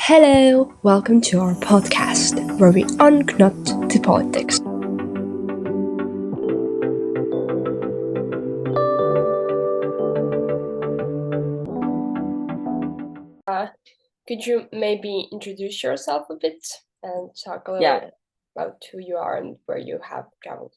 Hello, welcome to our podcast where we unknot the politics. Could you maybe introduce yourself a bit and talk a little Yeah. about who you are and where you have traveled?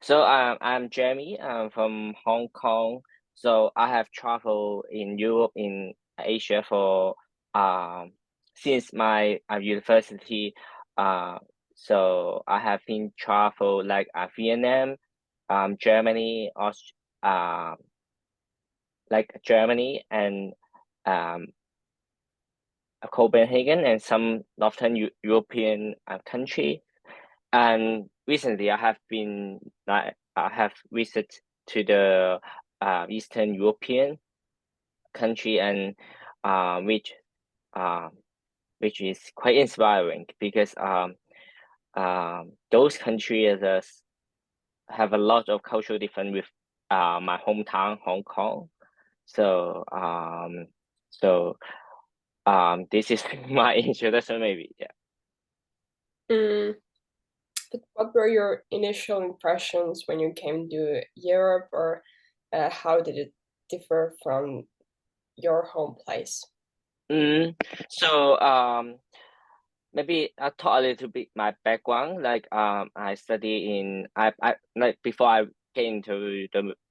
So I'm Jeremy. I'm from Hong Kong. So I have traveled in Europe, in Asia for um since my university. Uh, so I have been travel like Vietnam, Germany, Germany and um Copenhagen and some Northern European country. And recently, I have visited to the Eastern European country, and uh, which uh, which is quite inspiring because those countries have a lot of cultural difference with my hometown Hong Kong. So so this is my introduction, maybe. Yeah. Mm, but what were your initial impressions when you came to Europe, or how did it differ from your home place? Mm, so maybe I talk a little bit my background. I study in I like before I came to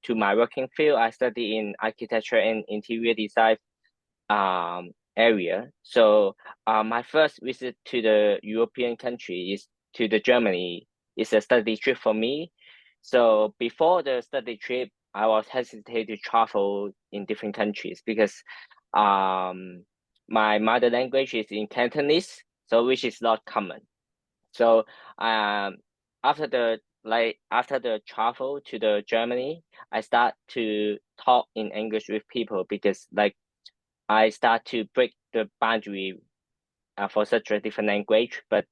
my working field. I study in architecture and interior design area. So my first visit to the European country is to the Germany. It's a study trip for me. So before the study trip, I was hesitant to travel in different countries because um my mother language is in Cantonese, so which is not common. So um after the travel to the Germany, I start to talk in English with people because I start to break the boundary for such a different language, but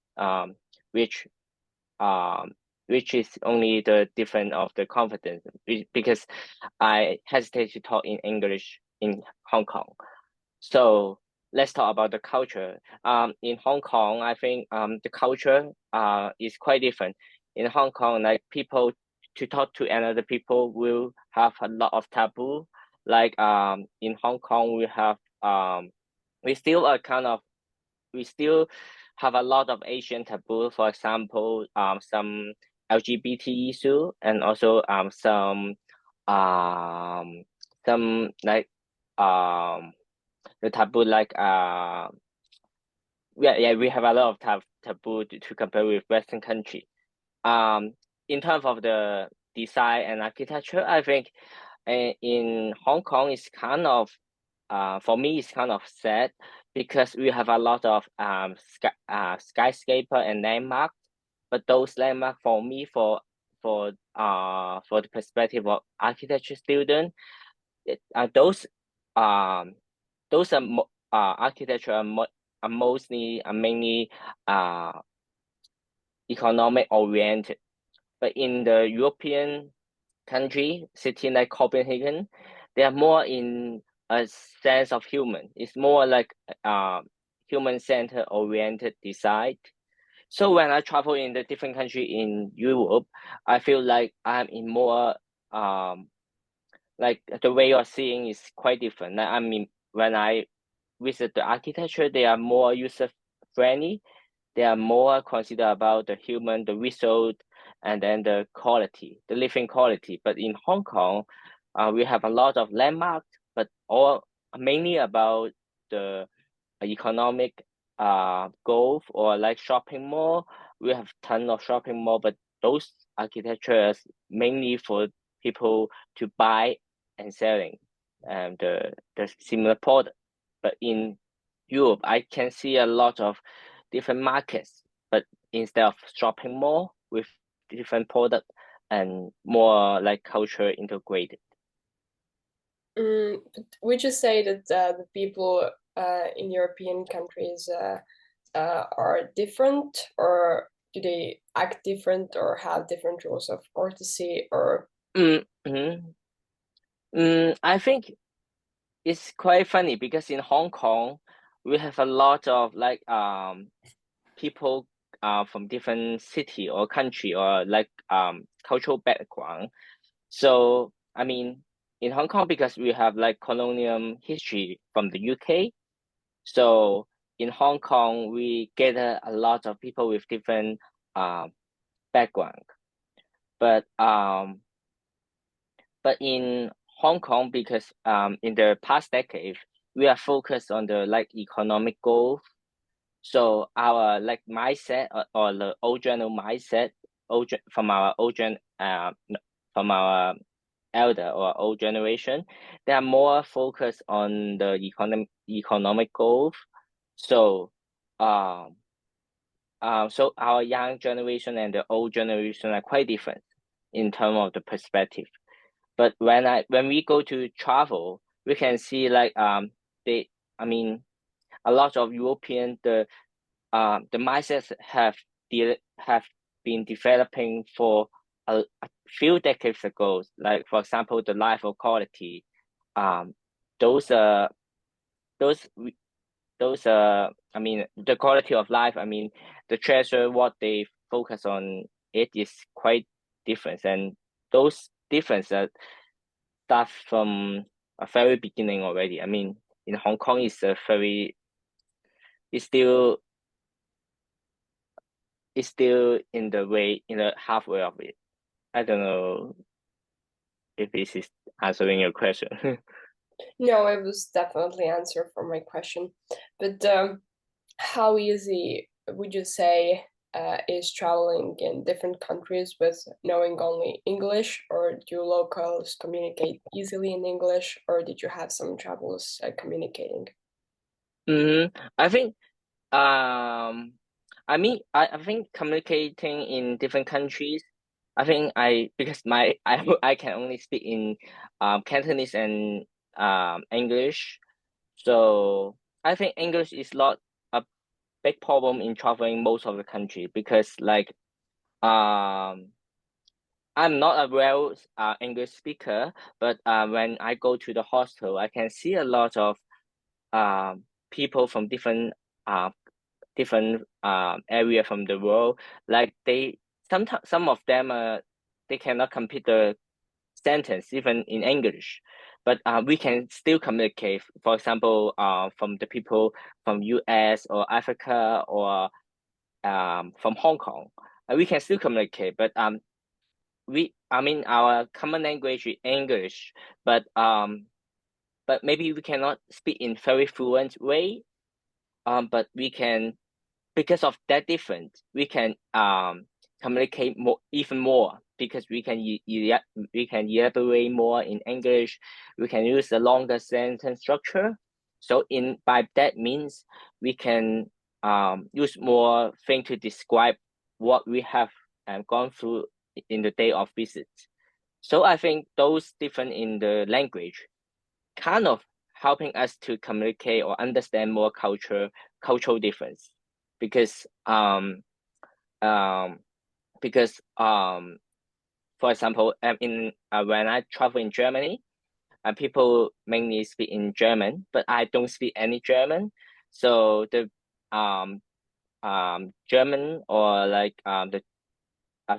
which um which is only the difference of the confidence because I hesitate to talk in English in Hong Kong. So let's talk about the culture. In Hong Kong, I think the culture is quite different. In Hong Kong, like people to talk to another people will have a lot of taboo. In Hong Kong, we still are kind of we still have a lot of Asian taboo. For example, some LGBT issue and also um some um the taboo we have a lot of taboo to compare with Western country. Um, in terms of the design and architecture, I think in Hong Kong is kind of for me it's kind of sad because we have a lot of skyscraper and landmark, but those landmark for me for the perspective of architecture student, it, um those are architecture are mostly are mainly uh economic oriented. But in the European country, city like Copenhagen, they are more in a sense of human. It's more like human center oriented design. So when I travel in the different country in Europe, I feel like I'm in more um like the way you're seeing is quite different. Like, I mean, when I visit the architecture, they are more user friendly. They are more considered about the human, the result, and then the quality, the living quality. But in Hong Kong, we have a lot of landmarks, but all mainly about the economic growth or like shopping mall. We have ton of shopping mall, but those architectures mainly for people to buy and selling the similar product. But in Europe, I can see a lot of different markets, but instead of shopping mall with different product and more like culture integrated. But would you say that the people in European countries are different, or do they act different, or have different rules of courtesy, or Mm-hmm. I think it's quite funny because in Hong Kong, we have a lot of like people from different city or country or like cultural background. So I mean, in Hong Kong, because we have like colonial history from the UK, so in Hong Kong we gather a lot of people with different background. But in Hong Kong, because in the past decade we are focused on the like economic growth. So our like mindset, or the old general mindset, from our from our elder or old generation, they are more focused on the economic growth. So um so our young generation and the old generation are quite different in terms of the perspective. But when we go to travel, we can see like they I mean a lot of European, the mindsets have been developing for a few decades ago. Like for example, the life of quality, um, those those the quality of life. I mean, the treasure, what they focus on, it is quite different, and those differences start from a very beginning already. I mean, in Hong Kong, it's still in the way, in the halfway of it. I don't know if this is answering your question. No, it was definitely answer for my question. But how easy would you say is traveling in different countries with knowing only English, or do locals communicate easily in English, or did you have some troubles communicating? I think I think communicating in different countries, I think because I can only speak in Cantonese and English. So I think English is not a big problem in traveling most of the country, because like um I'm not a well English speaker, but when I go to the hostel, I can see a lot of people from uh different area from the world. Like they sometimes some of them they cannot complete the sentence even in English, but we can still communicate. For example, from the people from US or Africa or from Hong Kong, we can still communicate. But our common language is English, but maybe we cannot speak in very fluent way. But we can, because of that difference, we can communicate even more, because we can elaborate more in English. We can use a longer sentence structure. So in by that means we can use more thing to describe what we have gone through in the day of visit. So I think those different in the language kind of helping us to communicate or understand more cultural difference, because um because for example, in when I travel in Germany, people mainly speak in German, but I don't speak any German. So the um German, or like the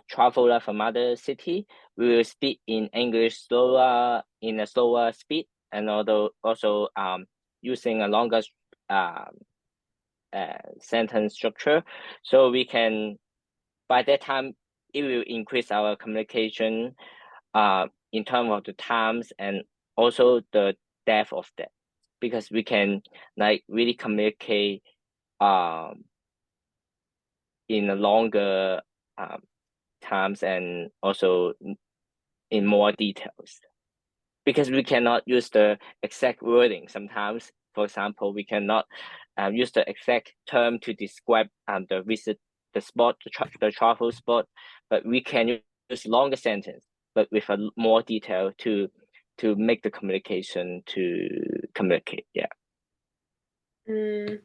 traveler from other city, we will speak in English slower, in a slower speed, and although also using a longer um sentence structure, so we can, by that time, it will increase our communication in terms of the times and also the depth of that, because we can like really communicate um in a longer um times, and also in more details, because we cannot use the exact wording sometimes. For example, we cannot use the exact term to describe the visit, the spot, the travel spot, but we can use longer sentence, but with a more detail to make the communication to communicate. Yeah. Mm.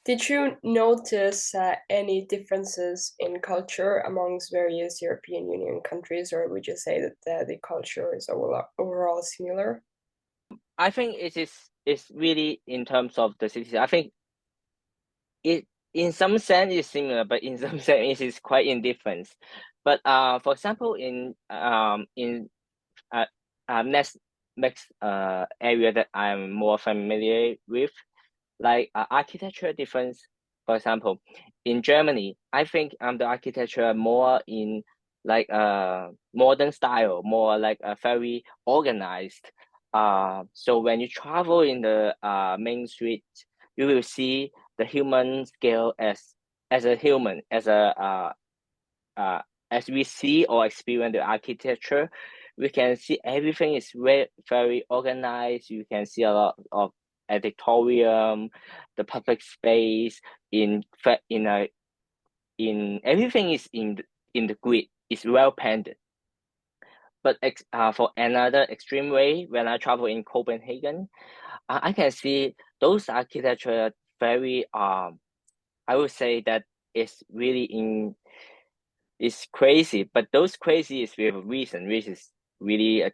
Did you notice any differences in culture amongst various European Union countries, or would you say that the culture is overall similar? I think it is it's really in terms of the city. I think it in some sense is similar, but in some sense it is quite indifferent. But for example, in uh, next area that I'm more familiar with, like architecture difference. For example, in Germany, I think the architecture more in like modern style, more like a very organized. So when you travel in the main street, you will see the human scale as a human, uh, as we see or experience the architecture, we can see everything is very organized. You can see a lot of auditorium, the public space in a in everything is in the grid. It's well planned. But for another extreme way, when I travel in Copenhagen, I can see those architecture very I would say that it's really in it's crazy, but those crazy is with a reason, which is really a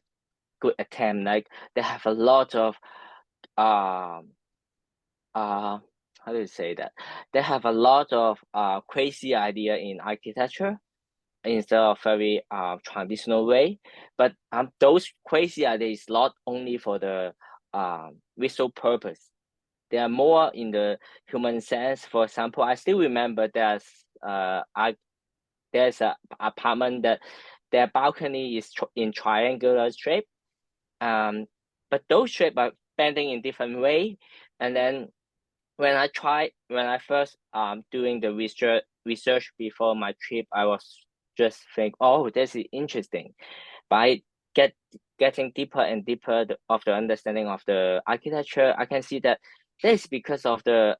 good attempt. Like they have a lot of um how do you say that? They have a lot of crazy idea in architecture instead of very traditional way. But those crazy ideas not only for the visual purpose. They are more in the human sense. For example, I still remember there's a apartment that their balcony is in triangular shape. Um, but those shape are bending in different way. And then when I first doing the research before my trip, I was just think, oh, this is interesting. By get getting deeper and deeper of the understanding of the architecture, I can see that this is because of the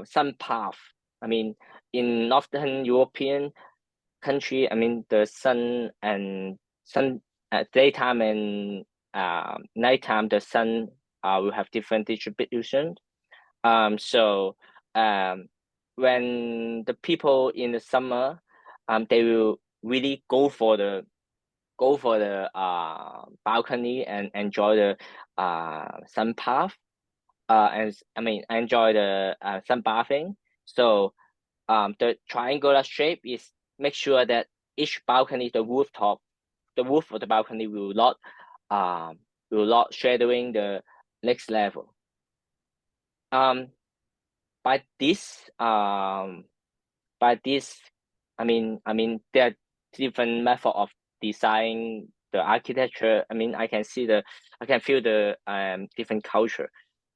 sun path. I mean, in Northern European country, I mean the sun daytime and nighttime, the sun will have different distribution. So um, when the people in the summer, they will really go for the balcony and enjoy the sun path. And I mean enjoy the sunbathing. So the triangular shape is make sure that each balcony, the roof of the balcony um will not shadowing the next level. Um, by this by this, I mean there are different method of designing the architecture. I mean I can feel the different culture.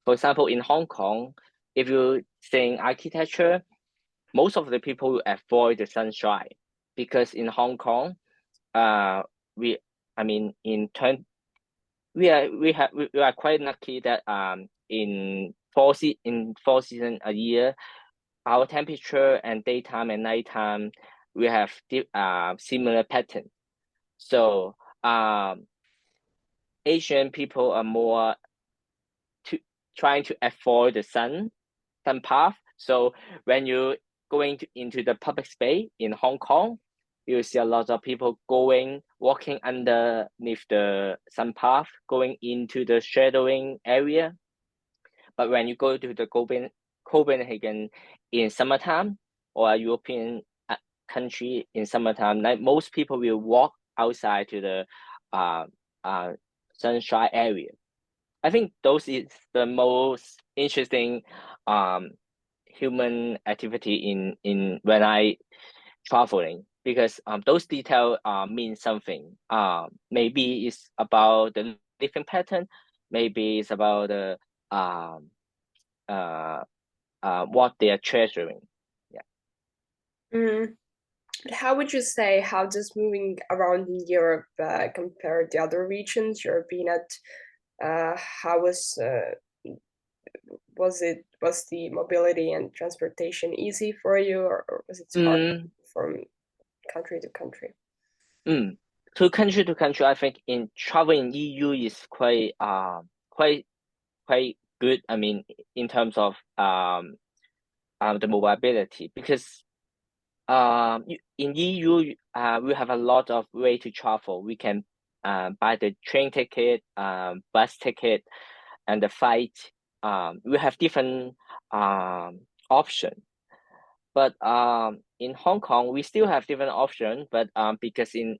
For example, in Hong Kong, if you think architecture, most of the people will avoid the sunshine because in Hong Kong, uh, we, I mean, we are quite lucky that in 4 season a year, our temperature and daytime and nighttime we have similar pattern. So Asian people are more to trying to avoid the sun path. So when you going into the public space in Hong Kong, you see a lot of people walking underneath the sun path, going into the shadowing area. But when you go to the Copenhagen in summertime or a European country in summertime, like most people will walk outside to the uh, uh, sunshine area. I think those is the most interesting um human activity in when I traveling because those detail mean something. Maybe it's about the living pattern, maybe it's about the um uh what they are treasuring. Yeah. Mm. But how would you say how does moving around in Europe compare the other regions you've been at? How was the mobility and transportation easy for you, or was it hard Mm, from country to country? mm. To country, I think in traveling EU is quite good. I mean, in terms of the mobility because in EU we have a lot of way to travel. We can buy the train ticket, bus ticket, and the flight, we have different option. But in Hong Kong, we still have different option, but because in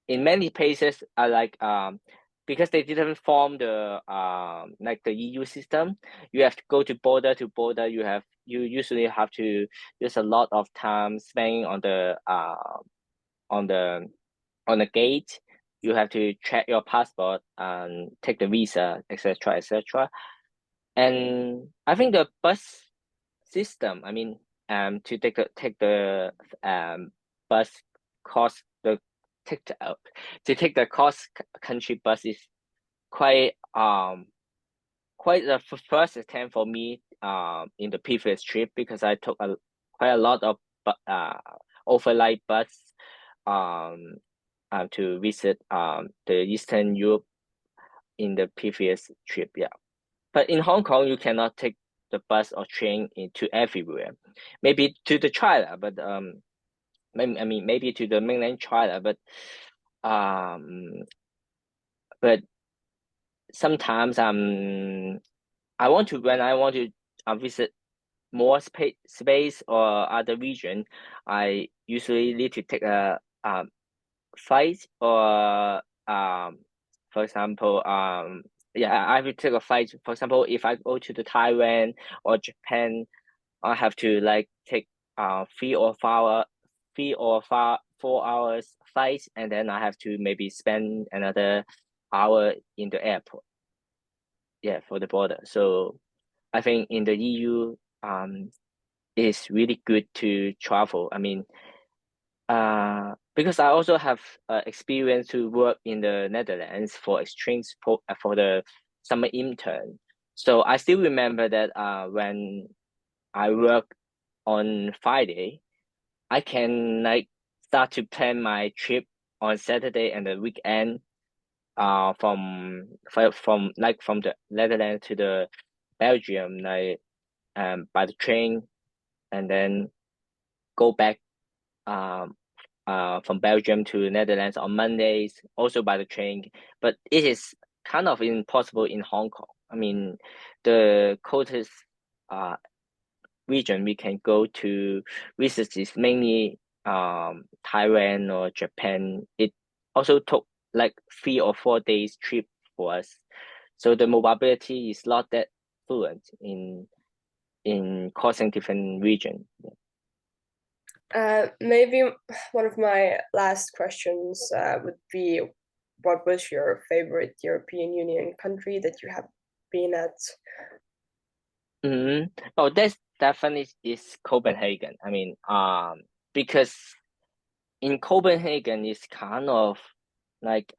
many places, because they didn't form the like the EU system, you have to go to border. You usually have to use a lot of time spending on the on the gate. You have to check your passport and take the visa, etc., etc. And I think the bus system, I mean, to take the bus cost the take the, to take the cross country bus is quite quite the first attempt for me in the previous trip, because I took quite a lot of overnight bus um to visit the Eastern Europe in the previous trip. Yeah, but in Hong Kong you cannot take the bus or train into everywhere. Maybe to the China, but I mean maybe to the mainland China, um but sometimes I want to when I want to visit more space or other region, I usually need to take a flight, or for example yeah, I will take a flight. For example, if I go to the Taiwan or Japan, I have to like take 4 hours flight, and then I have to maybe spend another hour in the airport. Yeah, for the border. So I think in the EU, it's really good to travel. I mean, because I also have experience to work in the Netherlands for exchange for the summer intern. So I still remember that when I work on Friday, I can like start to plan my trip on Saturday and the weekend. From the Netherlands to the Belgium, like by the train, and then go back um from Belgium to Netherlands on Mondays, also by the train. But it is kind of impossible in Hong Kong. I mean, the closest uh region we can go to visit is mainly Taiwan or Japan. It also took like 3 or 4 days trip for us. So the mobility is not that fluent in crossing different region. Maybe one of my last questions would be, what was your favorite European Union country that you have been at? Mm-hmm. Oh, that's definitely is Copenhagen. I mean, because in Copenhagen is kind of like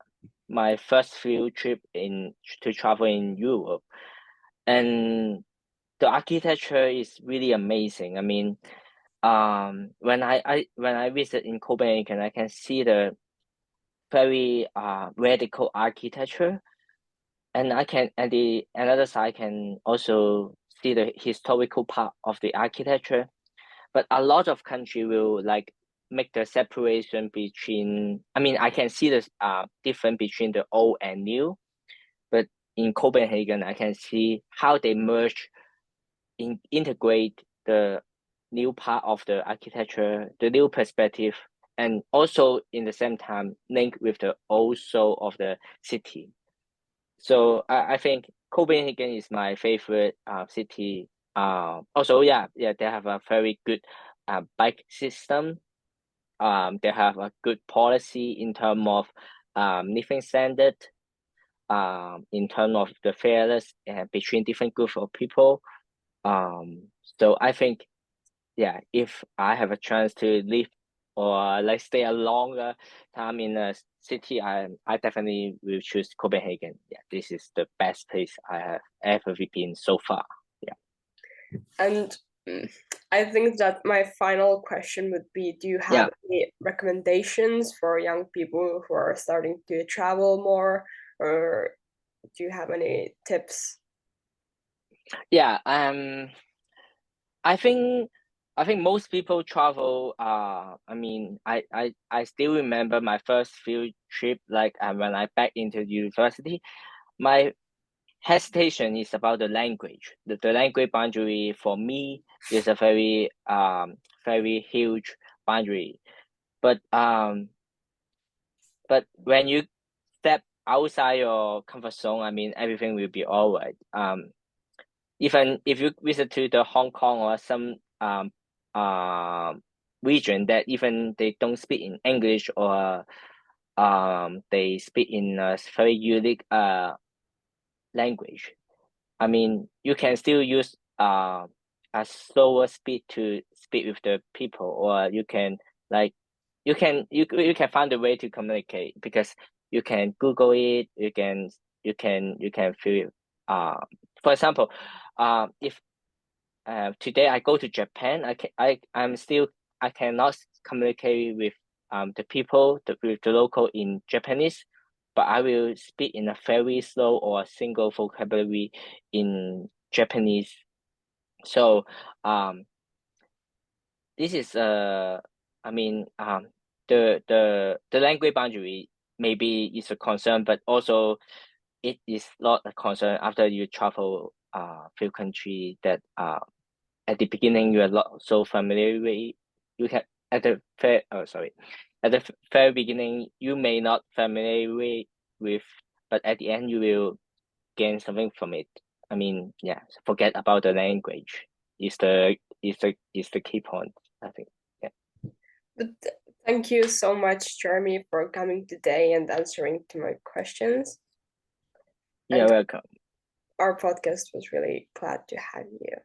my first field trip in to travel in Europe, and the architecture is really amazing. I mean, when I visit in Copenhagen, I can see the very radical architecture, and I can and the another side can also see the historical part of the architecture. But a lot of country will like make the separation between, I mean, I can see the difference between the old and new, but in Copenhagen I can see how they merge integrate the new part of the architecture, the new perspective, and also in the same time link with the old soul of the city. So I think Copenhagen is my favorite city. Also, yeah, they have a very good bike system. They have a good policy in terms of living standard, in terms of the fairness between different groups of people. So I think, yeah, if I have a chance to live or like stay a longer time in a city, I definitely will choose Copenhagen. Yeah, this is the best place I have ever been so far. Yeah. And I think that my final question would be, do you have Yeah. any recommendations for young people who are starting to travel more, or do you have any tips? Yeah. I think I think most people travel. I mean, I still remember my first field trip. Like when I back into university, my hesitation is about the language. The language boundary for me is a very very huge boundary. But when you step outside your comfort zone, I mean everything will be all right. Even if you visit to the Hong Kong or some region that even they don't speak in English, or they speak in a very unique language. I mean, you can still use a slower speed to speak with the people, or you can like you can find a way to communicate, because you can Google it. You can feel it. For example, if today I go to Japan, I cannot communicate with the people, with the local in Japanese, but I will speak in a very slow or single vocabulary in Japanese. So this is I mean the language boundary maybe is a concern, but also it is not a concern after you travel few country that at the beginning you are not so familiar with. You can at the fair oh sorry at the very beginning you may not familiar with, but at the end you will gain something from it. I mean, yeah, forget about the language is the key point, I think. Yeah. But thank you so much, Jeremy, for coming today and answering to my questions. You're And welcome. our podcast was really glad to have you.